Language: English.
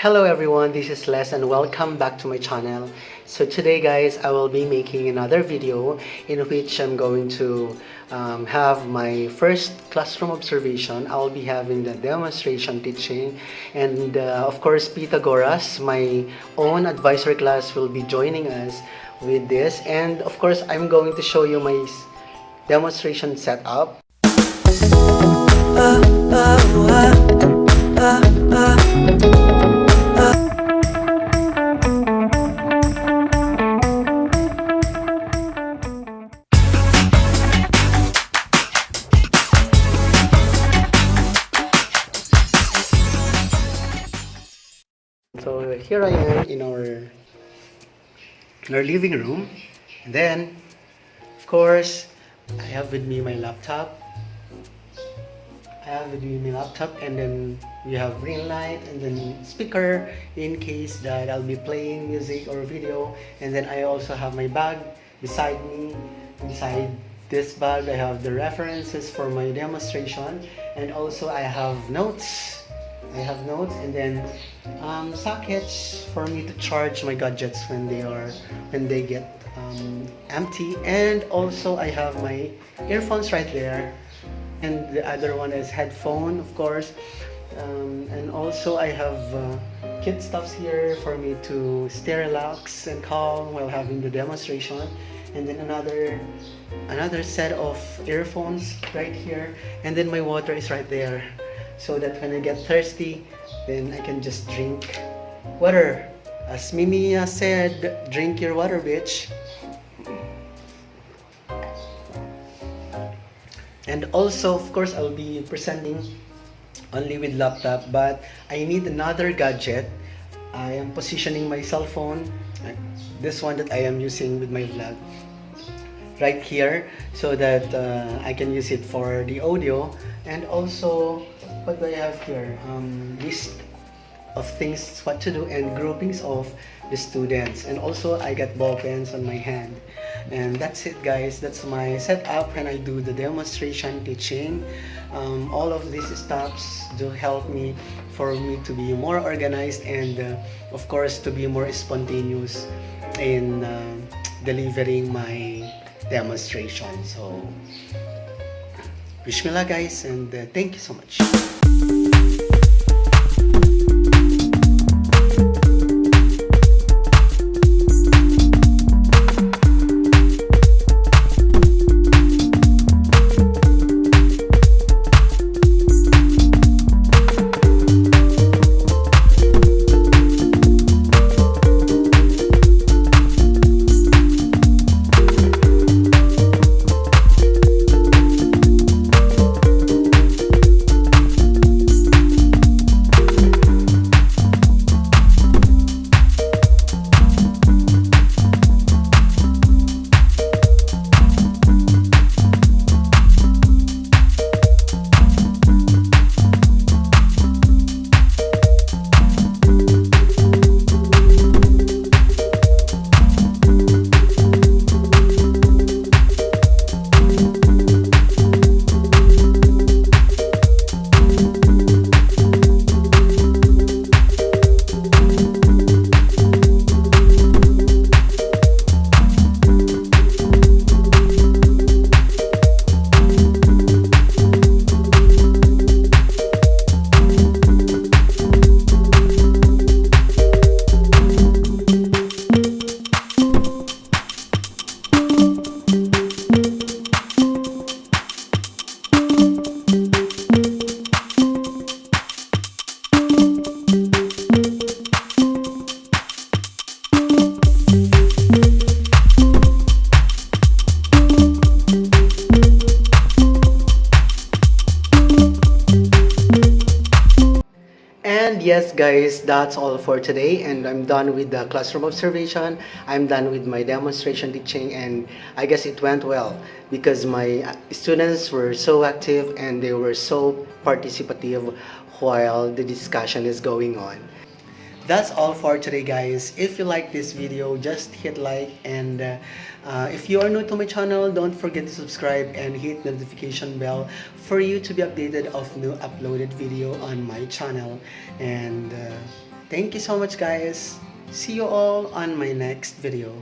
Hello everyone, this is Les and welcome back to my channel. So today guys, I will be making another video in which I'm going to have my first classroom observation. I'll be having the demonstration teaching, and of course Pythagoras, my own advisory class, will be joining us with this, and of course I'm going to show you my demonstration setup. So here I am in our living room, and then of course I have with me my laptop. And then we have ring light and then speaker in case that I'll be playing music or video. And then I also have my bag beside me. Beside this bag I have the references for my demonstration, and also I have notes. And then sockets for me to charge my gadgets when they get empty. And also I have my earphones right there, and the other one is headphone, of course. And also I have kid stuffs here for me to stay relaxed and calm while having the demonstration. And then another set of earphones right here, and then my water is right there, so that when I get thirsty, then I can just drink water. As Mimi said, drink your water, bitch. And also, of course, I'll be presenting only with laptop, but I need another gadget. I am positioning my cell phone, this one that I am using with my vlog, right here, so that I can use it for the audio. And also, what do I have here? List of things what to do and groupings of the students. And also I got ball pens on my hand. And that's it guys, that's my setup when I do the demonstration teaching. All of these steps do help me for me to be more organized, and of course to be more spontaneous in delivering my demonstration. So wish me luck guys, and thank you so much. And yes guys, that's all for today, and I'm done with the classroom observation. I'm done with my demonstration teaching, and I guess it went well because my students were so active and they were so participative while the discussion is going on. That's all for today guys. If you like this video, just hit like, and if you are new to my channel, don't forget to subscribe and hit the notification bell for you to be updated of new uploaded video on my channel. And Thank you so much, guys. See you all on my next video.